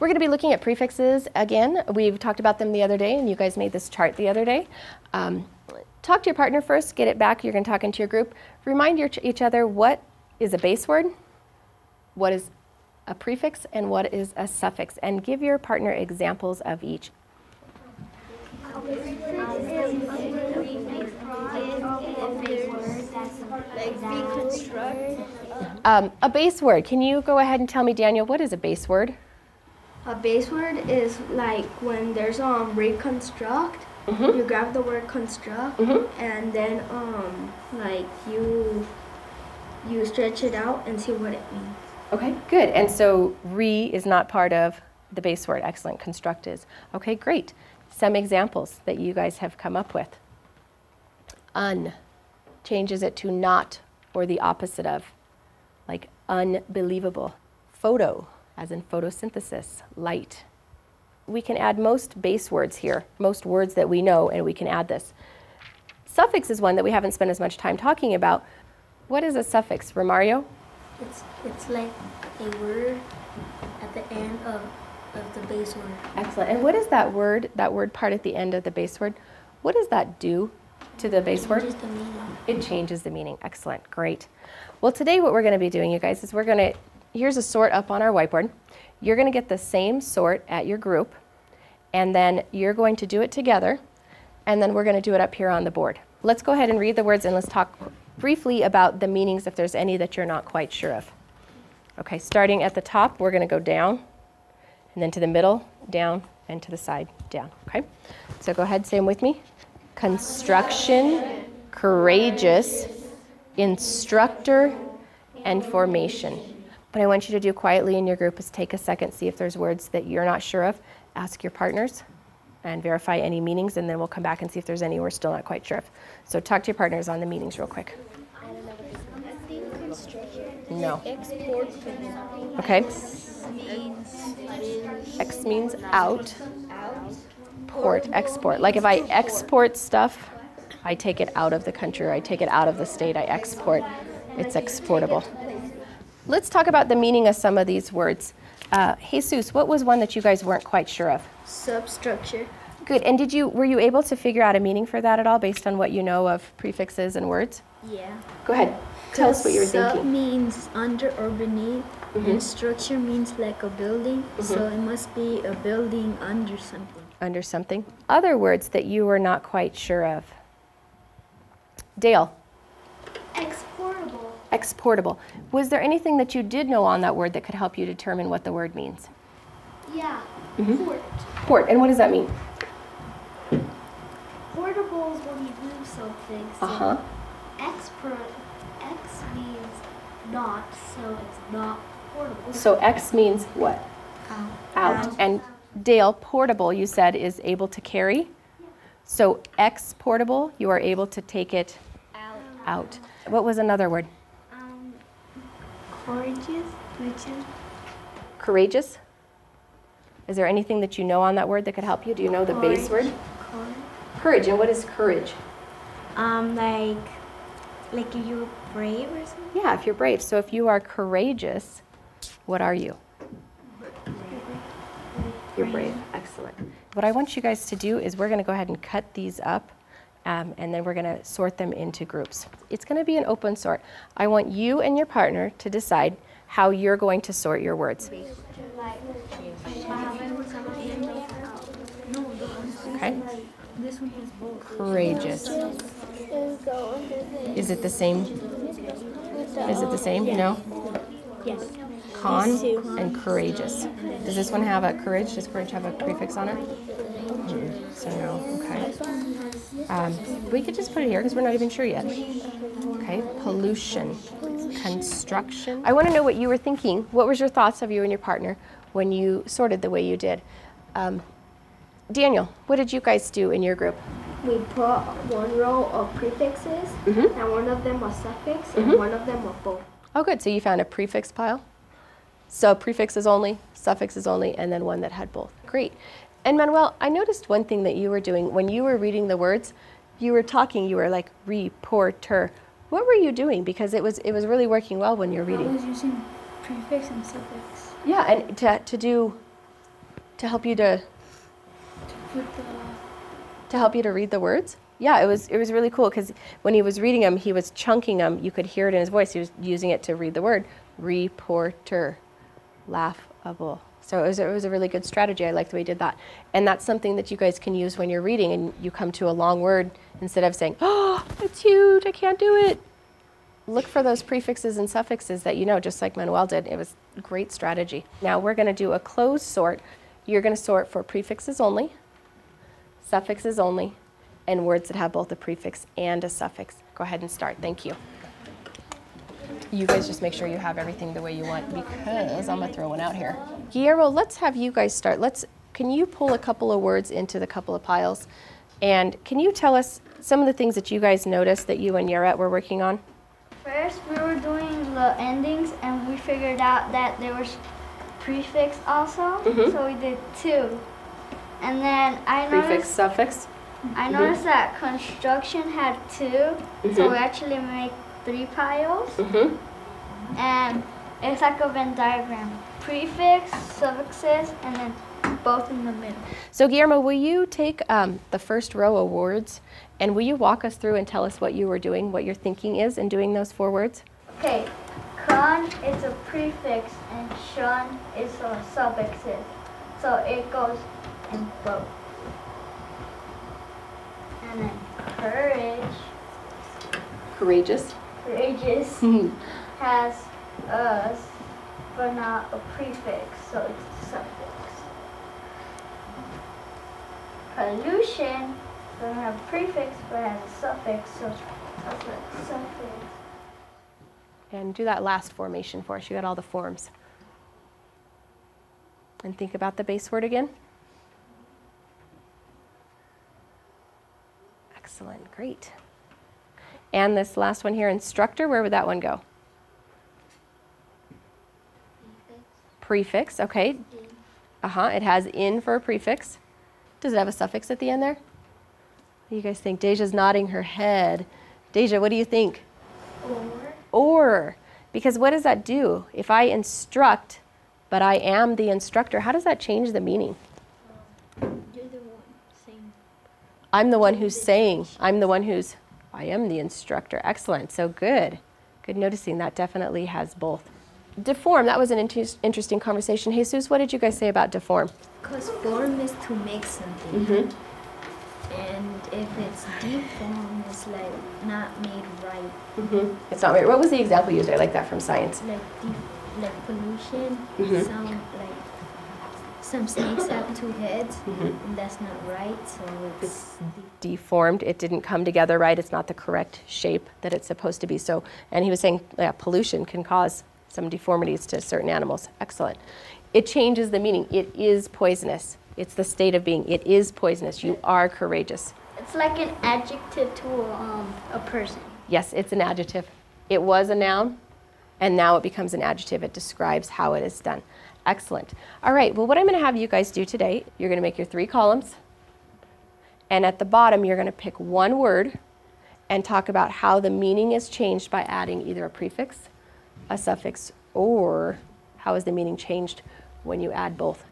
We're going to be looking at prefixes again. We've talked about them the other day, and you guys made this chart the other day. Talk to your partner first, get it back. You're going to talk into your group. Remind each other what is a base word, what is a prefix, and what is a suffix, and give your partner examples of each. A base word. Can you go ahead and tell me, Daniel, what is a base word? A base word is like when there's reconstruct. You grab the word construct and then like you stretch it out and see what it means. Okay, good. And so re is not part of the base word. Excellent. Construct is. Okay, great. Some examples that you guys have come up with. Un changes it to not or the opposite of, like unbelievable. Photo, as in photosynthesis. Light. We can add most base words here, most words that we know, and we can add this. Suffix is one that we haven't spent as much time talking about. What is a suffix, Romario? It's like a word at the end of the base word. Excellent. And what is that word part at the end of the base word? What does that do to the base word? It changes the meaning. It changes the meaning. Excellent. Great. Well, today what we're going to be doing, you guys, is here's a sort up on our whiteboard. You're going to get the same sort at your group, and then you're going to do it together, and then we're going to do it up here on the board. Let's go ahead and read the words, and let's talk briefly about the meanings if there's any that you're not quite sure of. Okay, starting at the top, we're going to go down, and then to the middle, down, and to the side, down. Okay? So go ahead, say them with me. Construction, courageous, instructor, and formation. What I want you to do quietly in your group is take a second, see if there's words that you're not sure of. Ask your partners and verify any meanings, and then we'll come back and see if there's any we're still not quite sure of. So talk to your partners on the meanings real quick. No. Okay. X means out. Port, export. Like if I export stuff, I take it out of the country, or I take it out of the state, I export. It's exportable. Let's talk about the meaning of some of these words. Jesus, what was one that you guys weren't quite sure of? Substructure. Good. And were you able to figure out a meaning for that at all based on what you know of prefixes and words? Yeah. Go ahead. Tell us what you were thinking. Sub means under or beneath, and structure means like a building, so it must be a building under something. Under something. Other words that you were not quite sure of. Dale. Exportable. Exportable. Was there anything that you did know on that word that could help you determine what the word means? Yeah. Port. Port. And what does that mean? Portable is when you move something. So X means not, so it's not portable. So X means what? Out. And Dale, portable, you said, is able to carry. Yeah. So exportable, you are able to take it out. What was another word? Courageous. Courageous? Is there anything that you know on that word that could help you? Do you know the base word? Courage. And what is courage? Like if you're brave or something? Yeah, if you're brave. So if you are courageous, what are you? You're brave. Excellent. What I want you guys to do is we're going to go ahead and cut these up, and then we're going to sort them into groups. It's going to be an open sort. I want you and your partner to decide how you're going to sort your words. Okay. This one has both. Courageous. Is it the same? Is it the same? No? Yes. Con and courageous. Does this one have a courage? Does courage have a prefix on it? So no. Okay. We could just put it here because we're not even sure yet. Okay. Pollution. Construction. I want to know what you were thinking. What was your thoughts of you and your partner when you sorted the way you did? Daniel, what did you guys do in your group? We put one row of prefixes, and one of them was suffix, and one of them was both. Oh, good. So you found a prefix pile? So prefixes only, suffixes only, and then one that had both. Great. And Manuel, I noticed one thing that you were doing. When you were reading the words, you were talking, you were like, reporter. What were you doing? Because it was really working well when you were reading. I was using prefix and suffix. Yeah, and to do To help you to help you to read the words? Yeah, it was really cool because when he was reading them, he was chunking them. You could hear it in his voice. He was using it to read the word. Reporter, laughable. So it was a really good strategy. I like the way he did that. And that's something that you guys can use when you're reading and you come to a long word. Instead of saying, oh, it's huge, I can't do it. Look for those prefixes and suffixes that you know, just like Manuel did. It was a great strategy. Now we're going to do a closed sort. You're going to sort for prefixes only, suffixes only, and words that have both a prefix and a suffix. Go ahead and start. Thank you. You guys just make sure you have everything the way you want because I'm going to throw one out here. Guillermo, let's have you guys start. Can you pull a couple of words into the couple of piles? And can you tell us some of the things that you guys noticed that you and Yaret were working on? First, we were doing the endings, and we figured out that there was prefix also, so we did 2. And then I Prefix, suffix? noticed that construction had 2, so we actually make 3 piles. And it's like a Venn diagram. Prefix, suffixes, and then both in the middle. So Guillermo, will you take the first row of words and will you walk us through and tell us what you were doing, what your thinking is in doing those 4 words? Okay, con is a prefix and shun is a suffixes. So it goes in both. And then Courageous. courageous has us, but not a prefix, so it's a suffix. Pollution doesn't have a prefix, but has a suffix, so it's a suffix. And do that last formation for us. You got all the forms. And think about the base word again. Excellent, great. And this last one here, instructor, where would that one go? Prefix, okay. It has in for a prefix. Does it have a suffix at the end there? What do you guys think? Deja's nodding her head. Deja, what do you think? Or. Because what does that do? If I instruct, but I am the instructor, how does that change the meaning? You're the one saying. I'm the one who's saying. I'm the one who's, I am the instructor. Excellent. So good. Good noticing. That definitely has both. Deform, that was an interesting conversation. Jesus, what did you guys say about deform? Because form is to make something. And if it's deformed, it's like not made right. It's not right. What was the example you used? I like that from science. Like pollution, some snakes have 2 heads, and that's not right, so it's deformed. It didn't come together right. It's not the correct shape that it's supposed to be. So, and he was saying, pollution can cause some deformities to certain animals. Excellent. It changes the meaning. It is poisonous. It's the state of being. It is poisonous. You are courageous. It's like an adjective to a person. Yes, it's an adjective. It was a noun, and now it becomes an adjective. It describes how it is done. Excellent. All right, well, what I'm going to have you guys do today, you're going to make your 3 columns, and at the bottom, you're going to pick one word and talk about how the meaning is changed by adding either a prefix, a suffix, or how is the meaning changed when you add both